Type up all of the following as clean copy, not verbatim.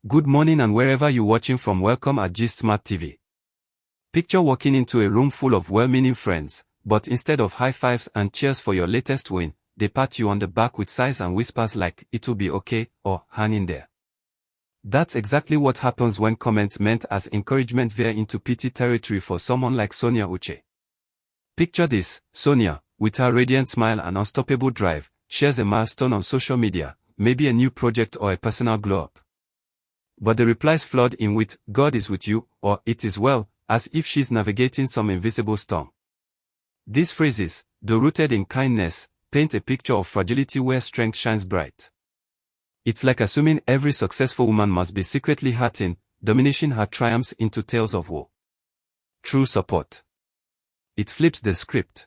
Good morning and wherever you're watching from, welcome at G Smart TV. Picture walking into a room full of well-meaning friends, but instead of high fives and cheers for your latest win, they pat you on the back with sighs and whispers like, "It'll be okay," or "hang in there." That's exactly what happens when comments meant as encouragement veer into pity territory for someone like Sonia Uche. Picture this: Sonia, with her radiant smile and unstoppable drive, shares a milestone on social media, maybe a new project or a personal glow-up. But the replies flood in with, "God is with you," or "It is well," as if she's navigating some invisible storm. These phrases, though rooted in kindness, paint a picture of fragility where strength shines bright. It's like assuming every successful woman must be secretly hurting, diminishing her triumphs into tales of woe. True support. It flips the script.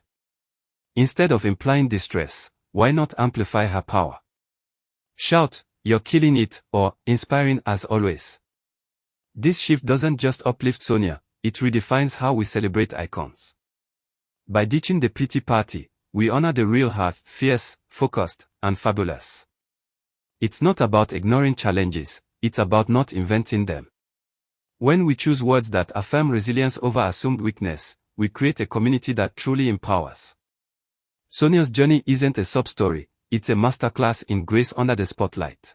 Instead of implying distress, why not amplify her power? Shout, "You're killing it," or "Inspiring as always." This shift doesn't just uplift Sonia, it redefines how we celebrate icons. By ditching the pity party, we honor the real her, fierce, focused, and fabulous. It's not about ignoring challenges, it's about not inventing them. When we choose words that affirm resilience over assumed weakness, we create a community that truly empowers. Sonia's journey isn't a sub-story, it's a masterclass in grace under the spotlight.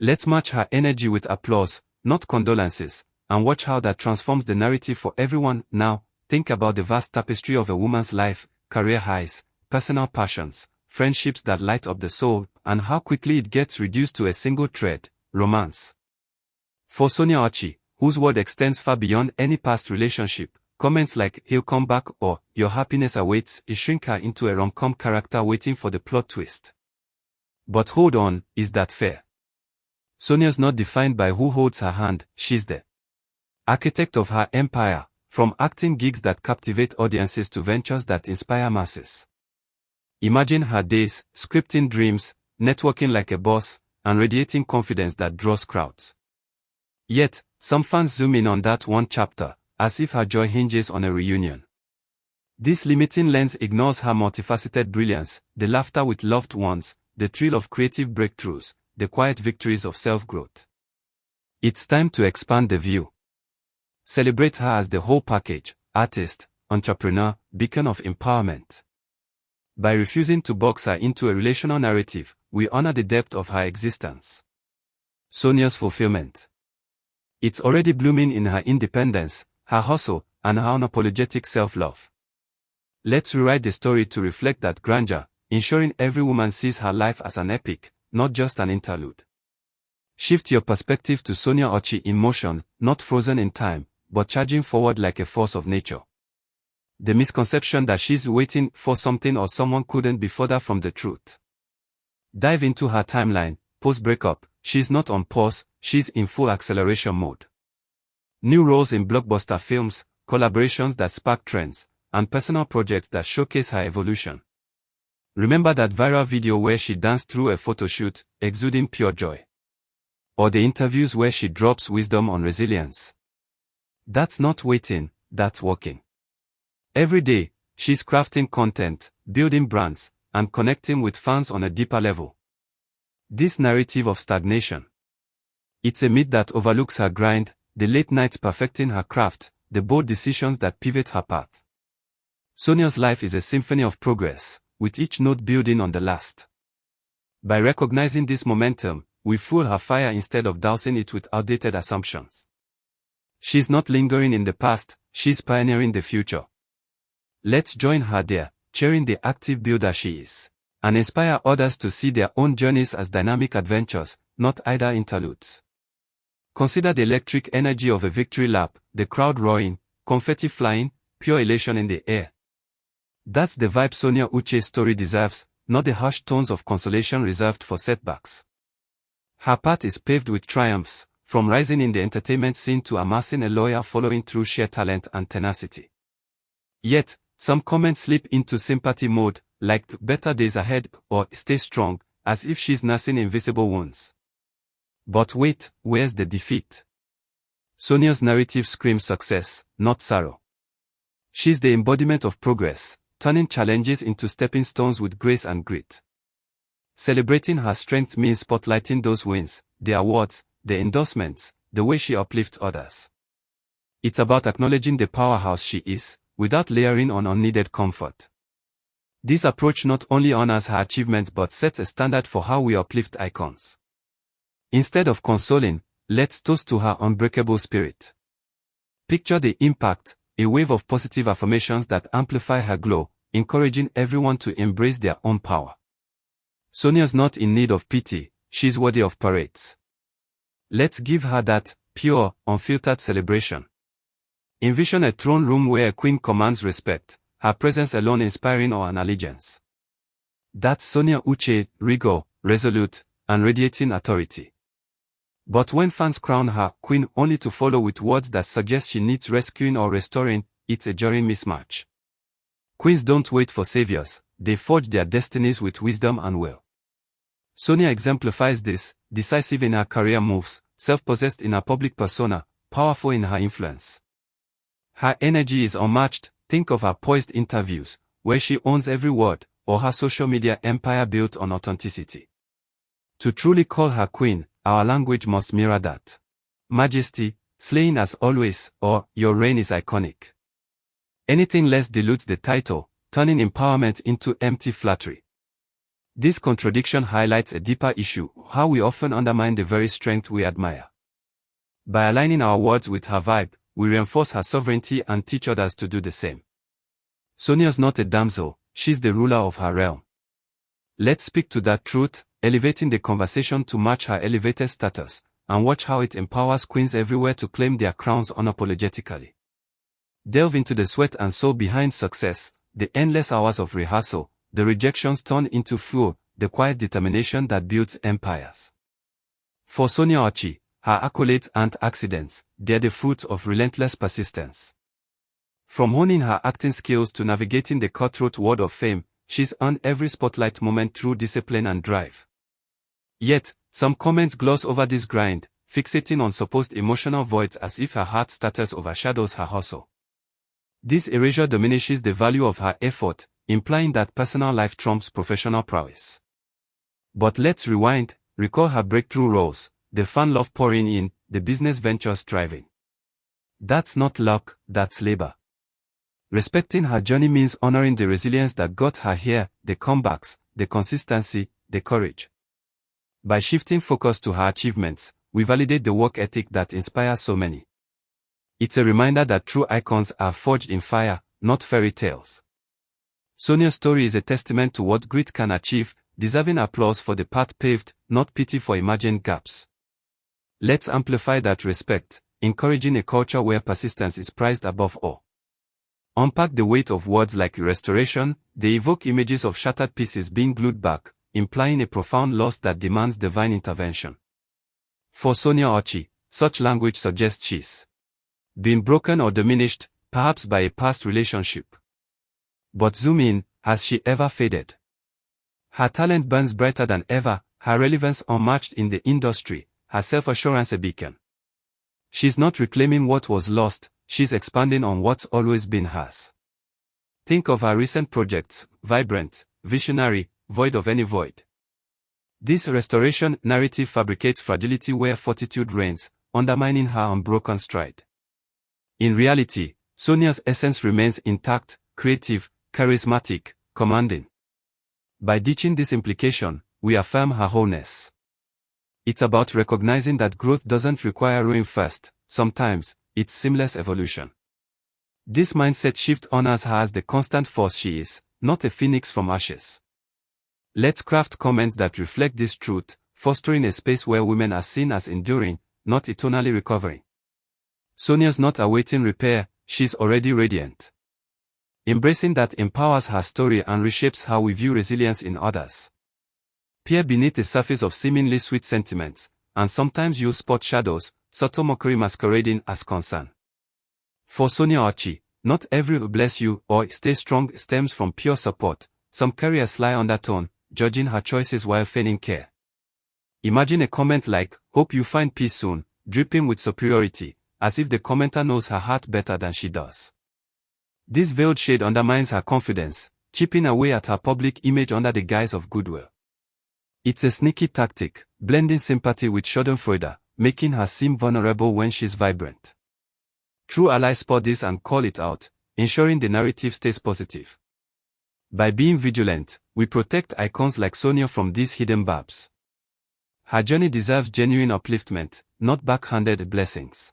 Let's match her energy with applause, not condolences, and watch how that transforms the narrative for everyone. Now, think about the vast tapestry of a woman's life, career highs, personal passions, friendships that light up the soul, and how quickly it gets reduced to a single thread: romance. For Sonia Uche, whose world extends far beyond any past relationship, comments like "He'll come back" or "Your happiness awaits" shrink her into a rom-com character waiting for the plot twist. But hold on, is that fair? Sonia's not defined by who holds her hand, she's the architect of her empire, from acting gigs that captivate audiences to ventures that inspire masses. Imagine her days, scripting dreams, networking like a boss, and radiating confidence that draws crowds. Yet, some fans zoom in on that one chapter, as if her joy hinges on a reunion. This limiting lens ignores her multifaceted brilliance, the laughter with loved ones, the thrill of creative breakthroughs, the quiet victories of self-growth. It's time to expand the view. Celebrate her as the whole package: artist, entrepreneur, beacon of empowerment. By refusing to box her into a relational narrative, we honor the depth of her existence. Sonia's fulfillment. It's already blooming in her independence, her hustle, and her unapologetic self-love. Let's rewrite the story to reflect that grandeur, ensuring every woman sees her life as an epic, not just an interlude. Shift your perspective to Sonia Uche in motion, not frozen in time, but charging forward like a force of nature. The misconception that she's waiting for something or someone couldn't be further from the truth. Dive into her timeline. Post-breakup, she's not on pause, she's in full acceleration mode. New roles in blockbuster films, collaborations that spark trends, and personal projects that showcase her evolution. Remember that viral video where she danced through a photoshoot, exuding pure joy? Or the interviews where she drops wisdom on resilience? That's not waiting, that's working. Every day, she's crafting content, building brands, and connecting with fans on a deeper level. This narrative of stagnation. It's a myth that overlooks her grind, the late nights perfecting her craft, the bold decisions that pivot her path. Sonia's life is a symphony of progress, with each note building on the last. By recognizing this momentum, we fuel her fire instead of dousing it with outdated assumptions. She's not lingering in the past, she's pioneering the future. Let's join her there, cheering the active builder she is, and inspire others to see their own journeys as dynamic adventures, not idle interludes. Consider the electric energy of a victory lap, the crowd roaring, confetti flying, pure elation in the air. That's the vibe Sonia Uche's story deserves, not the hushed tones of consolation reserved for setbacks. Her path is paved with triumphs, from rising in the entertainment scene to amassing a loyal following through sheer talent and tenacity. Yet, some comments slip into sympathy mode, like "better days ahead" or "stay strong," as if she's nursing invisible wounds. But wait, where's the defeat? Sonia's narrative screams success, not sorrow. She's the embodiment of progress, turning challenges into stepping stones with grace and grit. Celebrating her strength means spotlighting those wins, the awards, the endorsements, the way she uplifts others. It's about acknowledging the powerhouse she is, without layering on unneeded comfort. This approach not only honors her achievements but sets a standard for how we uplift icons. Instead of consoling, let's toast to her unbreakable spirit. Picture the impact, a wave of positive affirmations that amplify her glow, encouraging everyone to embrace their own power. Sonia's not in need of pity, she's worthy of parades. Let's give her that pure, unfiltered celebration. Envision a throne room where a queen commands respect, her presence alone inspiring awe and allegiance. That's Sonia Uche, regal, resolute, and radiating authority. But when fans crown her queen only to follow with words that suggest she needs rescuing or restoring, it's a jarring mismatch. Queens don't wait for saviors, they forge their destinies with wisdom and will. Sonia exemplifies this, decisive in her career moves, self-possessed in her public persona, powerful in her influence. Her energy is unmatched. Think of her poised interviews, where she owns every word, or her social media empire built on authenticity. To truly call her queen, our language must mirror that. Majesty, slaying as always, or your reign is iconic. Anything less dilutes the title, turning empowerment into empty flattery. This contradiction highlights a deeper issue, how we often undermine the very strength we admire. By aligning our words with her vibe, we reinforce her sovereignty and teach others to do the same. Sonia's not a damsel, she's the ruler of her realm. Let's speak to that truth, elevating the conversation to match her elevated status, and watch how it empowers queens everywhere to claim their crowns unapologetically. Delve into the sweat and soul behind success, the endless hours of rehearsal, the rejections turned into fuel, the quiet determination that builds empires. For Sonia Uche, her accolades aren't accidents, they're the fruit of relentless persistence. From honing her acting skills to navigating the cutthroat world of fame, she's earned every spotlight moment through discipline and drive. Yet, some comments gloss over this grind, fixating on supposed emotional voids as if her heart status overshadows her hustle. This erasure diminishes the value of her effort, implying that personal life trumps professional prowess. But let's rewind, recall her breakthrough roles, the fan love pouring in, the business ventures thriving. That's not luck, that's labor. Respecting her journey means honoring the resilience that got her here, the comebacks, the consistency, the courage. By shifting focus to her achievements, we validate the work ethic that inspires so many. It's a reminder that true icons are forged in fire, not fairy tales. Sonia's story is a testament to what grit can achieve, deserving applause for the path paved, not pity for imagined gaps. Let's amplify that respect, encouraging a culture where persistence is prized above all. Unpack the weight of words like restoration, they evoke images of shattered pieces being glued back, implying a profound loss that demands divine intervention. For Sonia Uche, such language suggests she's been broken or diminished, perhaps by a past relationship. But zoom in, has she ever faded? Her talent burns brighter than ever, her relevance unmatched in the industry, her self-assurance a beacon. She's not reclaiming what was lost, she's expanding on what's always been hers. Think of her recent projects, vibrant, visionary, void of any void. This restoration narrative fabricates fragility where fortitude reigns, undermining her unbroken stride. In reality, Sonia's essence remains intact, creative, charismatic, commanding. By ditching this implication, we affirm her wholeness. It's about recognizing that growth doesn't require ruin first, sometimes, it's seamless evolution. This mindset shift honors her as the constant force she is, not a phoenix from ashes. Let's craft comments that reflect this truth, fostering a space where women are seen as enduring, not eternally recovering. Sonia's not awaiting repair, she's already radiant. Embracing that empowers her story and reshapes how we view resilience in others. Peer beneath the surface of seemingly sweet sentiments, and sometimes you'll spot shadows, subtle mockery masquerading as concern. For Sonia Uche, not every bless you or stay strong stems from pure support, some carry a sly undertone, judging her choices while feigning care. Imagine a comment like, "Hope you find peace soon," dripping with superiority, as if the commenter knows her heart better than she does. This veiled shade undermines her confidence, chipping away at her public image under the guise of goodwill. It's a sneaky tactic, blending sympathy with schadenfreude, making her seem vulnerable when she's vibrant. True allies spot this and call it out, ensuring the narrative stays positive. By being vigilant, we protect icons like Sonia from these hidden barbs. Her journey deserves genuine upliftment, not backhanded blessings.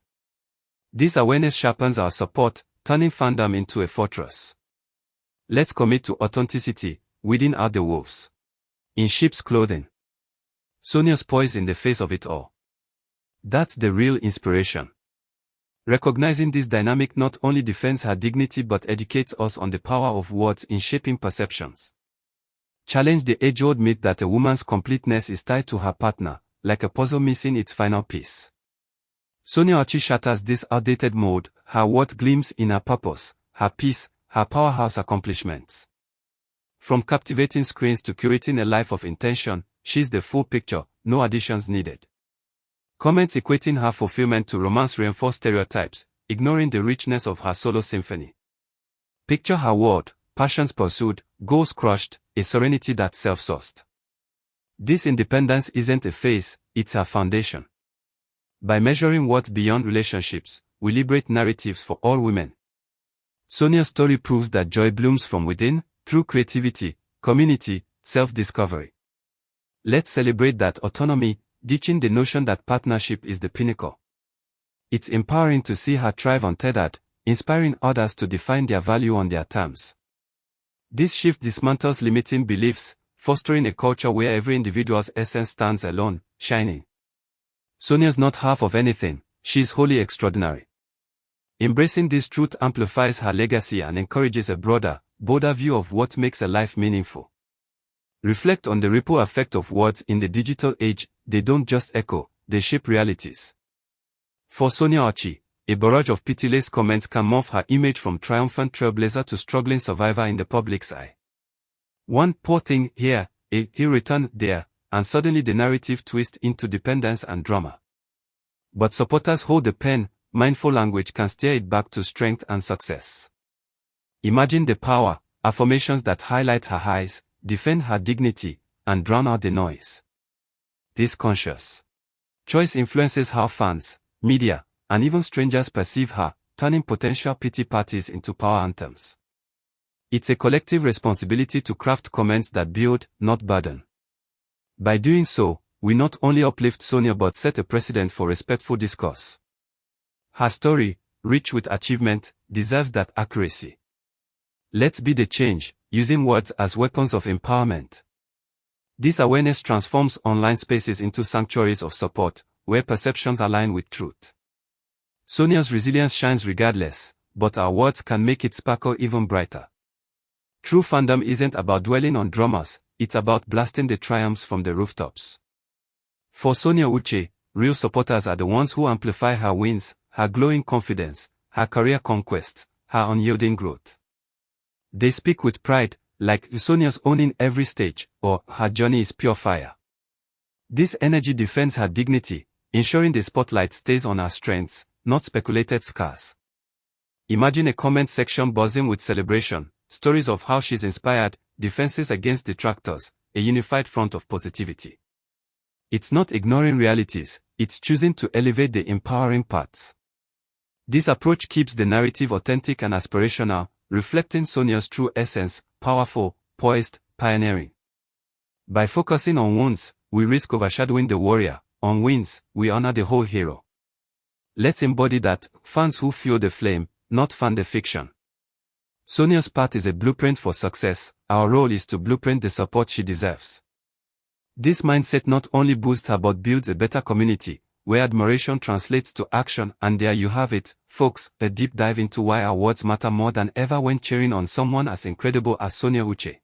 This awareness sharpens our support, turning fandom into a fortress. Let's commit to authenticity, weeding out the wolves. In sheep's clothing. Sonia's poise in the face of it all. That's the real inspiration. Recognizing this dynamic not only defends her dignity but educates us on the power of words in shaping perceptions. Challenge the age-old myth that a woman's completeness is tied to her partner, like a puzzle missing its final piece. Sonia Uche shatters this outdated mold, her worth gleams in her purpose, her peace, her powerhouse accomplishments. From captivating screens to curating a life of intention, she's the full picture, no additions needed. Comments equating her fulfillment to romance reinforce stereotypes, ignoring the richness of her solo symphony. Picture her world, passions pursued, goals crushed, a serenity that's self-sourced. This independence isn't a phase, it's her foundation. By measuring worth beyond relationships, we liberate narratives for all women. Sonia's story proves that joy blooms from within, through creativity, community, self-discovery. Let's celebrate that autonomy, ditching the notion that partnership is the pinnacle. It's empowering to see her thrive untethered, inspiring others to define their value on their terms. This shift dismantles limiting beliefs, fostering a culture where every individual's essence stands alone, shining. Sonia's not half of anything, she's wholly extraordinary. Embracing this truth amplifies her legacy and encourages a broader, bolder view of what makes a life meaningful. Reflect on the ripple effect of words in the digital age. They don't just echo, they shape realities. For Sonia Uche, a barrage of pitiless comments can morph her image from triumphant trailblazer to struggling survivor in the public's eye. One poor thing here, a he returned there, and suddenly the narrative twists into dependence and drama. But supporters hold the pen, mindful language can steer it back to strength and success. Imagine the power, affirmations that highlight her highs, defend her dignity, and drown out the noise. This conscious choice influences how fans, media, and even strangers perceive her, turning potential pity parties into power anthems. It's a collective responsibility to craft comments that build, not burden. By doing so, we not only uplift Sonia but set a precedent for respectful discourse. Her story, rich with achievement, deserves that accuracy. Let's be the change, using words as weapons of empowerment. This awareness transforms online spaces into sanctuaries of support, where perceptions align with truth. Sonia's resilience shines regardless, but our words can make it sparkle even brighter. True fandom isn't about dwelling on dramas, it's about blasting the triumphs from the rooftops. For Sonia Uche, real supporters are the ones who amplify her wins, her glowing confidence, her career conquests, her unyielding growth. They speak with pride, like Sonia's owning every stage, or her journey is pure fire. This energy defends her dignity, ensuring the spotlight stays on her strengths, not speculated scars. Imagine a comment section buzzing with celebration, stories of how she's inspired, defenses against detractors, a unified front of positivity. It's not ignoring realities, it's choosing to elevate the empowering parts. This approach keeps the narrative authentic and aspirational, reflecting Sonia's true essence, powerful, poised, pioneering. By focusing on wounds, we risk overshadowing the warrior. On wins, we honor the whole hero. Let's embody that, fans who fuel the flame, not fan the fiction. Sonia's path is a blueprint for success, our role is to blueprint the support she deserves. This mindset not only boosts her but builds a better community, where admiration translates to action, and there you have it, folks, a deep dive into why our words matter more than ever when cheering on someone as incredible as Sonia Uche.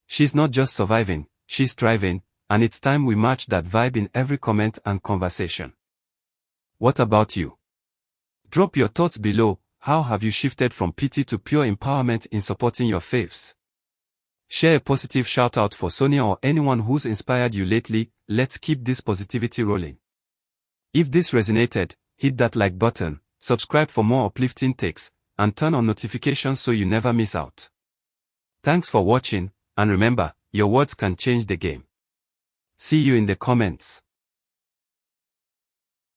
She's not just surviving, she's thriving, and it's time we match that vibe in every comment and conversation. What about you? Drop your thoughts below. How have you shifted from pity to pure empowerment in supporting your faves? Share a positive shout out for Sonia or anyone who's inspired you lately. Let's keep this positivity rolling. If this resonated, hit that like button, subscribe for more uplifting takes, and turn on notifications so you never miss out. Thanks for watching, and remember, your words can change the game. See you in the comments.